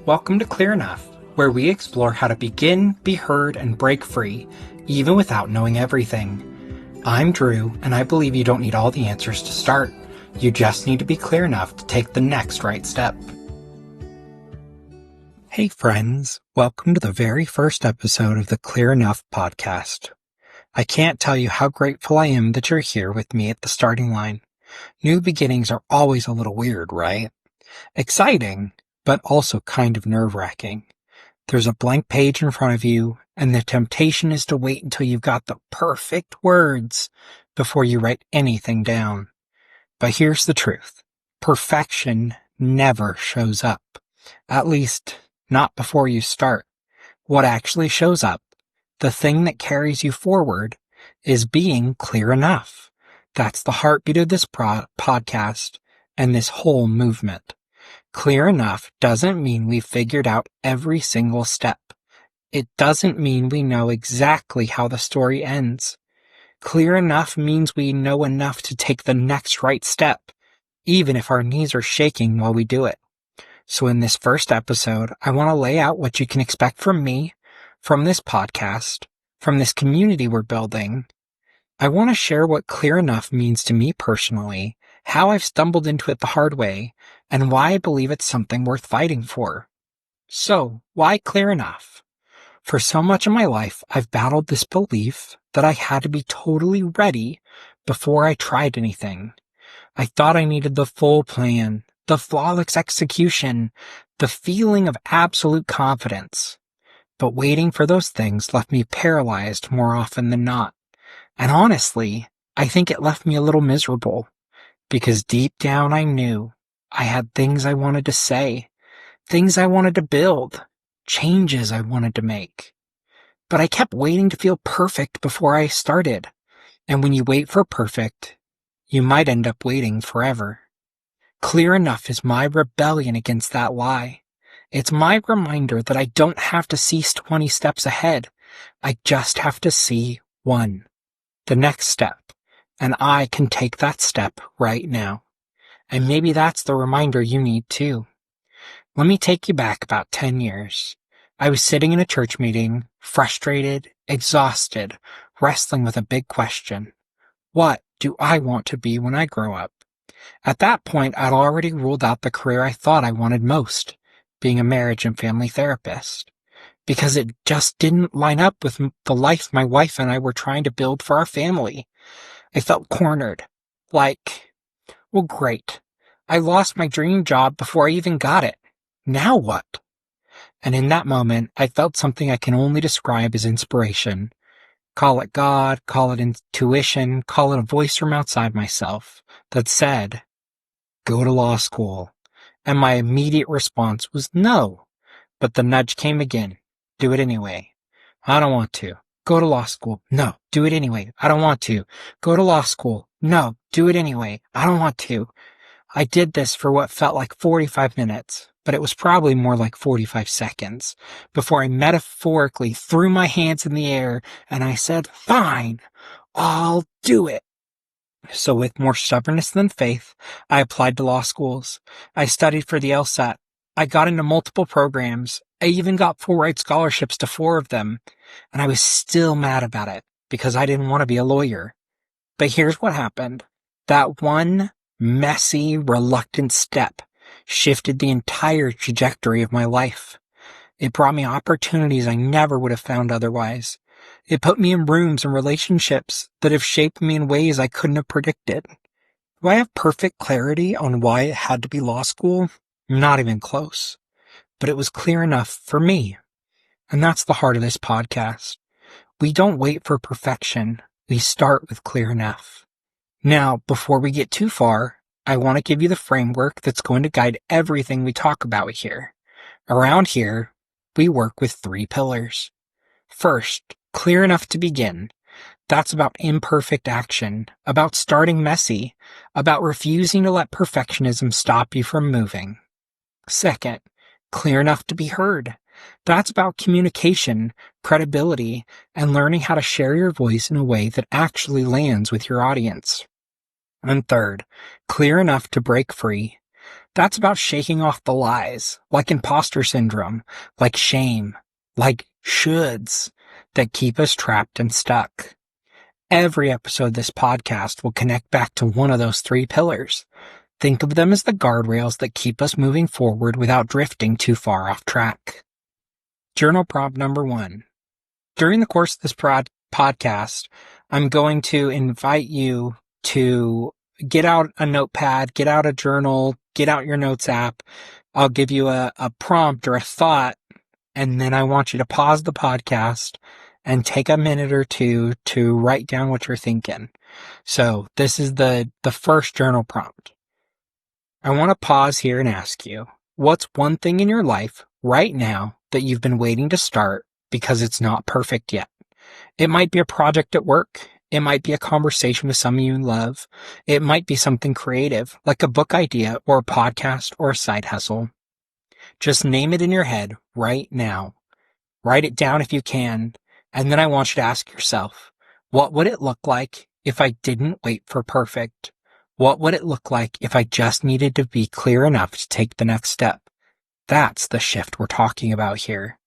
Welcome to Clear Enough, where we explore how to begin, be heard, and break free, even without knowing everything. I'm Drew, and I believe you don't need all the answers to start. You just need to be clear enough to take the next right step. Hey friends, welcome to the very first episode of the Clear Enough podcast. I can't tell you how grateful I am that you're here with me at the starting line. New beginnings are always a little weird, right? Exciting, but also kind of nerve-wracking. There's a blank page in front of you, and the temptation is to wait until you've got the perfect words before you write anything down. But here's the truth. Perfection never shows up. At least, not before you start. What actually shows up, the thing that carries you forward, is being clear enough. That's the heartbeat of this podcast and this whole movement. Clear enough doesn't mean we've figured out every single step. It doesn't mean we know exactly how the story ends. Clear enough means we know enough to take the next right step, even if our knees are shaking while we do it. So in this first episode, I want to lay out what you can expect from me, from this podcast, from this community we're building. I want to share what clear enough means to me personally, how I've stumbled into it the hard way, and why I believe it's something worth fighting for. So, why clear enough? For so much of my life, I've battled this belief that I had to be totally ready before I tried anything. I thought I needed the full plan, the flawless execution, the feeling of absolute confidence. But waiting for those things left me paralyzed more often than not. And honestly, I think it left me a little miserable, because deep down I knew I had things I wanted to say, things I wanted to build, changes I wanted to make. But I kept waiting to feel perfect before I started. And when you wait for perfect, you might end up waiting forever. Clear enough is my rebellion against that lie. It's my reminder that I don't have to see 20 steps ahead. I just have to see one. The next step, and I can take that step right now. And maybe that's the reminder you need too. Let me take you back about 10 years. I was sitting in a church meeting, frustrated, exhausted, wrestling with a big question. What do I want to be when I grow up? At that point, I'd already ruled out the career I thought I wanted most, being a marriage and family therapist, because it just didn't line up with the life my wife and I were trying to build for our family. I felt cornered. Like, well, great. I lost my dream job before I even got it. Now what? And in that moment, I felt something I can only describe as inspiration. Call it God, call it intuition, call it a voice from outside myself that said, go to law school. And my immediate response was no. But the nudge came again. Do it anyway. I don't want to. Go to law school. No, do it anyway. I don't want to. Go to law school. No, do it anyway. I don't want to. I did this for what felt like 45 minutes, but it was probably more like 45 seconds before I metaphorically threw my hands in the air and I said, fine, I'll do it. So with more stubbornness than faith, I applied to law schools. I studied for the LSAT. I got into multiple programs. I even got full ride scholarships to 4 of them. And I was still mad about it because I didn't want to be a lawyer. But here's what happened. That one messy, reluctant step shifted the entire trajectory of my life. It brought me opportunities I never would have found otherwise. It put me in rooms and relationships that have shaped me in ways I couldn't have predicted. Do I have perfect clarity on why it had to be law school? Not even close. But it was clear enough for me. And that's the heart of this podcast. We don't wait for perfection. We start with clear enough. Now, before we get too far, I want to give you the framework that's going to guide everything we talk about here. Around here, we work with 3 pillars. First, clear enough to begin. That's about imperfect action, about starting messy, about refusing to let perfectionism stop you from moving. Second, clear enough to be heard. That's about communication, credibility, and learning how to share your voice in a way that actually lands with your audience. And third, clear enough to break free. That's about shaking off the lies, like imposter syndrome, like shame, like shoulds that keep us trapped and stuck. Every episode of this podcast will connect back to one of those three pillars. Think of them as the guardrails that keep us moving forward without drifting too far off track. Journal prompt number 1. During the course of this podcast, I'm going to invite you to get out a notepad, get out a journal, get out your notes app. I'll give you a prompt or a thought, and then I want you to pause the podcast and take a minute or two to write down what you're thinking. So this is the first journal prompt. I want to pause here and ask you, what's one thing in your life right now that you've been waiting to start because it's not perfect yet? It might be a project at work. It might be a conversation with someone you love. It might be something creative, like a book idea or a podcast or a side hustle. Just name it in your head right now. Write it down if you can. And then I want you to ask yourself, what would it look like if I didn't wait for perfect? What would it look like if I just needed to be clear enough to take the next step? That's the shift we're talking about here.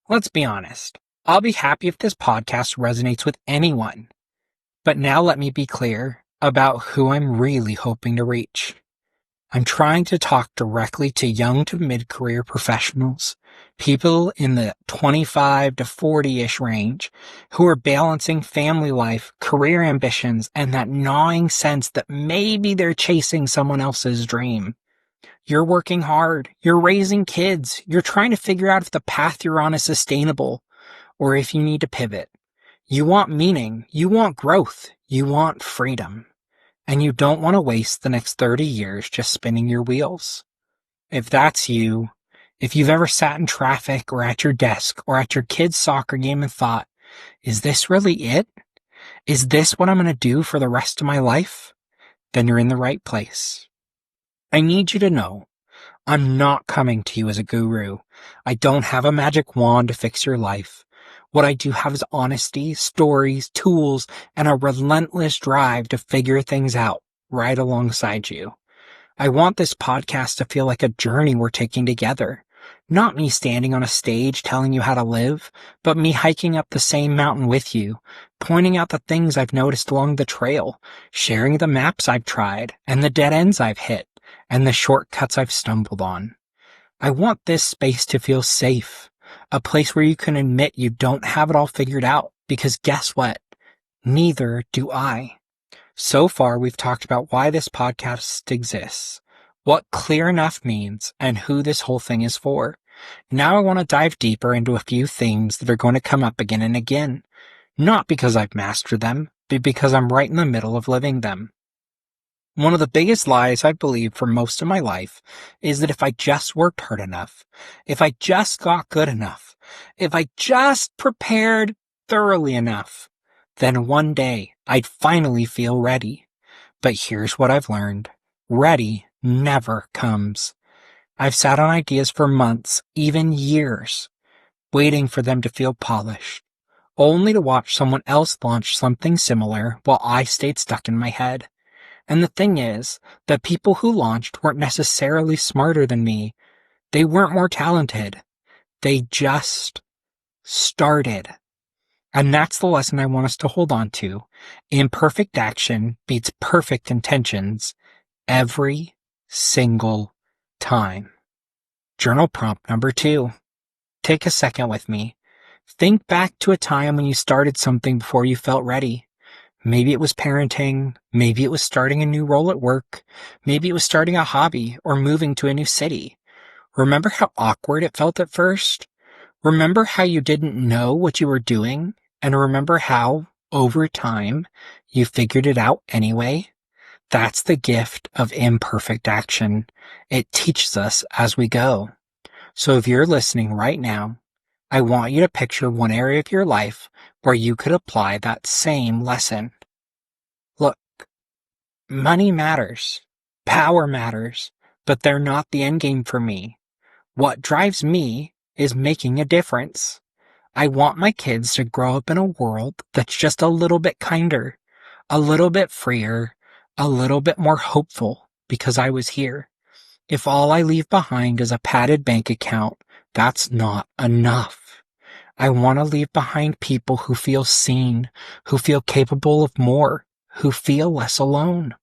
Let's be honest. I'll be happy if this podcast resonates with anyone. But now let me be clear about who I'm really hoping to reach. I'm trying to talk directly to young to mid-career professionals, people in the 25 to 40-ish range who are balancing family life, career ambitions, and that gnawing sense that maybe they're chasing someone else's dream. You're working hard, you're raising kids, you're trying to figure out if the path you're on is sustainable, or if you need to pivot. You want meaning, you want growth, you want freedom. And you don't want to waste the next 30 years just spinning your wheels. If that's you, if you've ever sat in traffic or at your desk or at your kid's soccer game and thought, is this really it? Is this what I'm going to do for the rest of my life? Then you're in the right place. I need you to know, I'm not coming to you as a guru. I don't have a magic wand to fix your life. What I do have is honesty, stories, tools, and a relentless drive to figure things out right alongside you. I want this podcast to feel like a journey we're taking together. Not me standing on a stage telling you how to live, but me hiking up the same mountain with you, pointing out the things I've noticed along the trail, sharing the maps I've tried, and the dead ends I've hit, and the shortcuts I've stumbled on. I want this space to feel safe. A place where you can admit you don't have it all figured out, because guess what? Neither do I. So far, we've talked about why this podcast exists, what clear enough means, and who this whole thing is for. Now I want to dive deeper into a few themes that are going to come up again and again, not because I've mastered them, but because I'm right in the middle of living them. One of the biggest lies I've believed for most of my life is that if I just worked hard enough, if I just got good enough, if I just prepared thoroughly enough, then one day I'd finally feel ready. But here's what I've learned. Ready never comes. I've sat on ideas for months, even years, waiting for them to feel polished, only to watch someone else launch something similar while I stayed stuck in my head. And the thing is, the people who launched weren't necessarily smarter than me. They weren't more talented. They just started. And that's the lesson I want us to hold on to. Imperfect action beats perfect intentions every single time. Journal prompt number 2. Take a second with me. Think back to a time when you started something before you felt ready. Maybe it was parenting, maybe it was starting a new role at work, maybe it was starting a hobby or moving to a new city. Remember how awkward it felt at first? Remember how you didn't know what you were doing? And remember how, over time, you figured it out anyway? That's the gift of imperfect action. It teaches us as we go. So if you're listening right now, I want you to picture one area of your life where you could apply that same lesson. Look, money matters, power matters, but they're not the end game for me. What drives me is making a difference. I want my kids to grow up in a world that's just a little bit kinder, a little bit freer, a little bit more hopeful because I was here. If all I leave behind is a padded bank account, that's not enough. I want to leave behind people who feel seen, who feel capable of more, who feel less alone.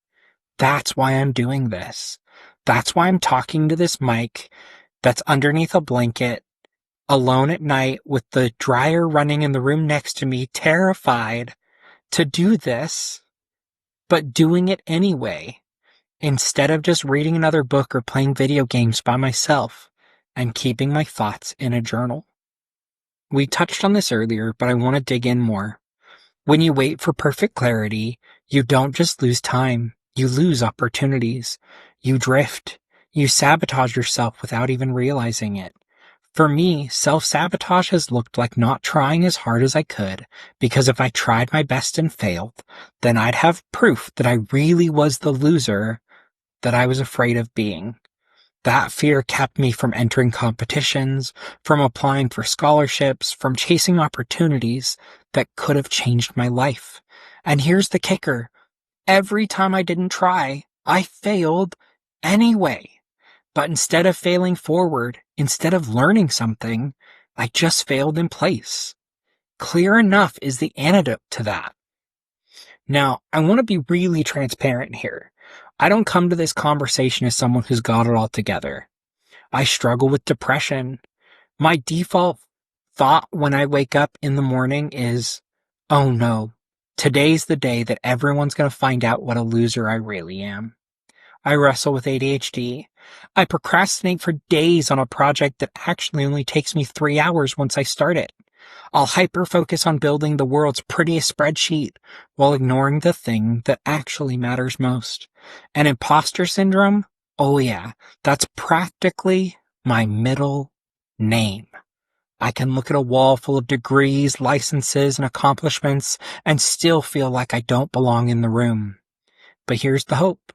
That's why I'm doing this. That's why I'm talking to this mic that's underneath a blanket, alone at night with the dryer running in the room next to me, terrified to do this, but doing it anyway, instead of just reading another book or playing video games by myself and keeping my thoughts in a journal. We touched on this earlier, but I want to dig in more. When you wait for perfect clarity, you don't just lose time, you lose opportunities. You drift. You sabotage yourself without even realizing it. For me, self-sabotage has looked like not trying as hard as I could, because if I tried my best and failed, then I'd have proof that I really was the loser that I was afraid of being. That fear kept me from entering competitions, from applying for scholarships, from chasing opportunities that could have changed my life. And here's the kicker. Every time I didn't try, I failed anyway. But instead of failing forward, instead of learning something, I just failed in place. Clear enough is the antidote to that. Now, I want to be really transparent here. I don't come to this conversation as someone who's got it all together. I struggle with depression. My default thought when I wake up in the morning is, oh no, today's the day that everyone's going to find out what a loser I really am. I wrestle with ADHD. I procrastinate for days on a project that actually only takes me 3 hours once I start it. I'll hyper-focus on building the world's prettiest spreadsheet while ignoring the thing that actually matters most. And imposter syndrome? Oh yeah, that's practically my middle name. I can look at a wall full of degrees, licenses, and accomplishments and still feel like I don't belong in the room. But here's the hope.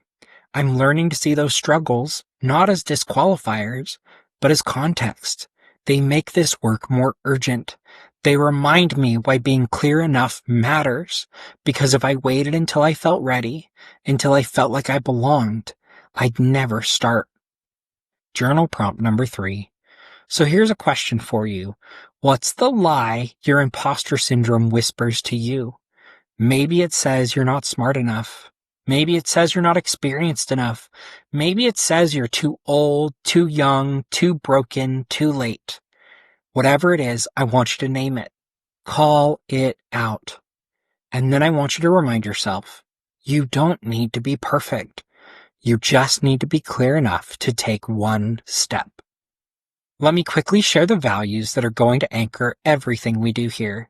I'm learning to see those struggles not as disqualifiers, but as context. They make this work more urgent. They remind me why being clear enough matters, because if I waited until I felt ready, until I felt like I belonged, I'd never start. Journal prompt number 3. So here's a question for you. What's the lie your imposter syndrome whispers to you? Maybe it says you're not smart enough. Maybe it says you're not experienced enough. Maybe it says you're too old, too young, too broken, too late. Whatever it is, I want you to name it. Call it out. And then I want you to remind yourself, you don't need to be perfect. You just need to be clear enough to take one step. Let me quickly share the values that are going to anchor everything we do here.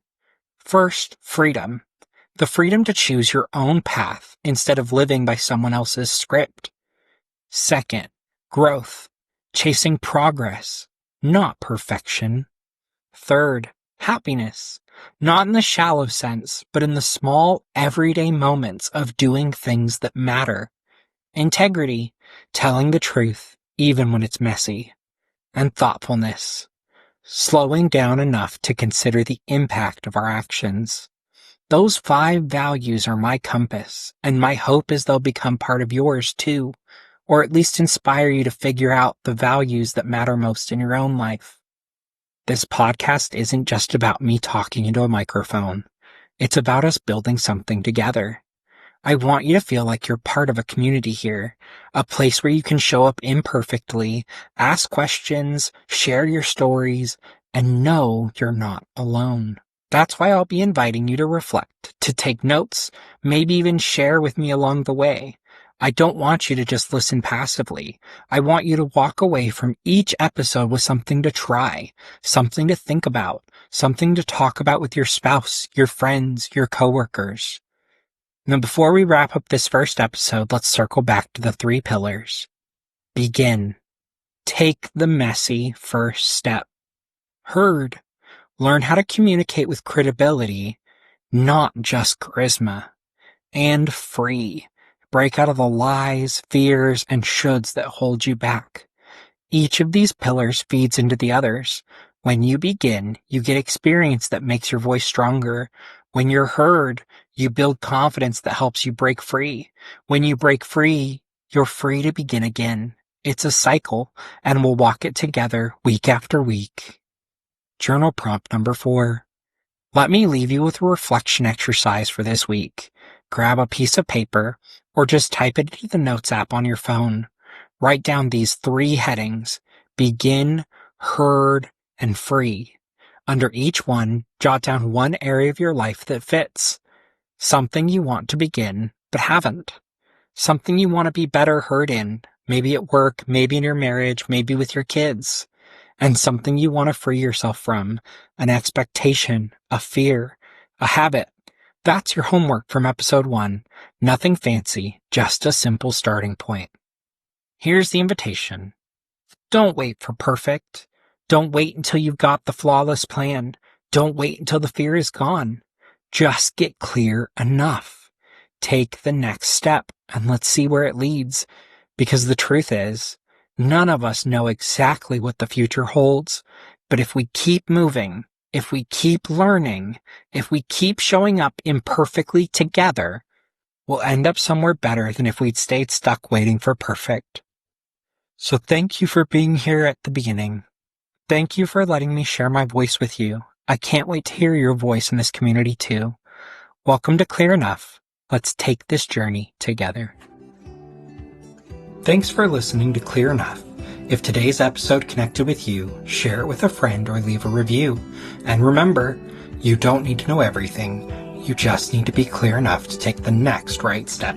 First, freedom. The freedom to choose your own path instead of living by someone else's script. Second, growth. Chasing progress, not perfection. Third, happiness. Not in the shallow sense, but in the small, everyday moments of doing things that matter. Integrity. Telling the truth, even when it's messy. And thoughtfulness. Slowing down enough to consider the impact of our actions. Those 5 values are my compass, and my hope is they'll become part of yours too, or at least inspire you to figure out the values that matter most in your own life. This podcast isn't just about me talking into a microphone. It's about us building something together. I want you to feel like you're part of a community here, a place where you can show up imperfectly, ask questions, share your stories, and know you're not alone. That's why I'll be inviting you to reflect, to take notes, maybe even share with me along the way. I don't want you to just listen passively. I want you to walk away from each episode with something to try, something to think about, something to talk about with your spouse, your friends, your coworkers. Now, before we wrap up this first episode, let's circle back to the 3 pillars. Begin. Take the messy first step. Heard. Learn how to communicate with credibility, not just charisma. And free. Break out of the lies, fears, and shoulds that hold you back. Each of these pillars feeds into the others. When you begin, you get experience that makes your voice stronger. When you're heard, you build confidence that helps you break free. When you break free, you're free to begin again It's a cycle, and we'll walk it together week after week. Journal prompt number 4. Let me leave you with a reflection exercise for this week. Grab a piece of paper, or just type it into the Notes app on your phone. Write down these 3 headings: begin, heard, and free. Under each one, jot down one area of your life that fits. Something you want to begin, but haven't. Something you want to be better heard in, maybe at work, maybe in your marriage, maybe with your kids. And something you want to free yourself from, an expectation, a fear, a habit. That's your homework from episode 1. Nothing fancy, just a simple starting point. Here's the invitation. Don't wait for perfect. Don't wait until you've got the flawless plan. Don't wait until the fear is gone. Just get clear enough. Take the next step and let's see where it leads. Because the truth is, none of us know exactly what the future holds. But if we keep moving, if we keep learning, if we keep showing up imperfectly together, we'll end up somewhere better than if we'd stayed stuck waiting for perfect. So thank you for being here at the beginning. Thank you for letting me share my voice with you. I can't wait to hear your voice in this community too. Welcome to Clear Enough. Let's take this journey together. Thanks for listening to Clear Enough. If today's episode connected with you, share it with a friend or leave a review. And remember, you don't need to know everything. You just need to be clear enough to take the next right step.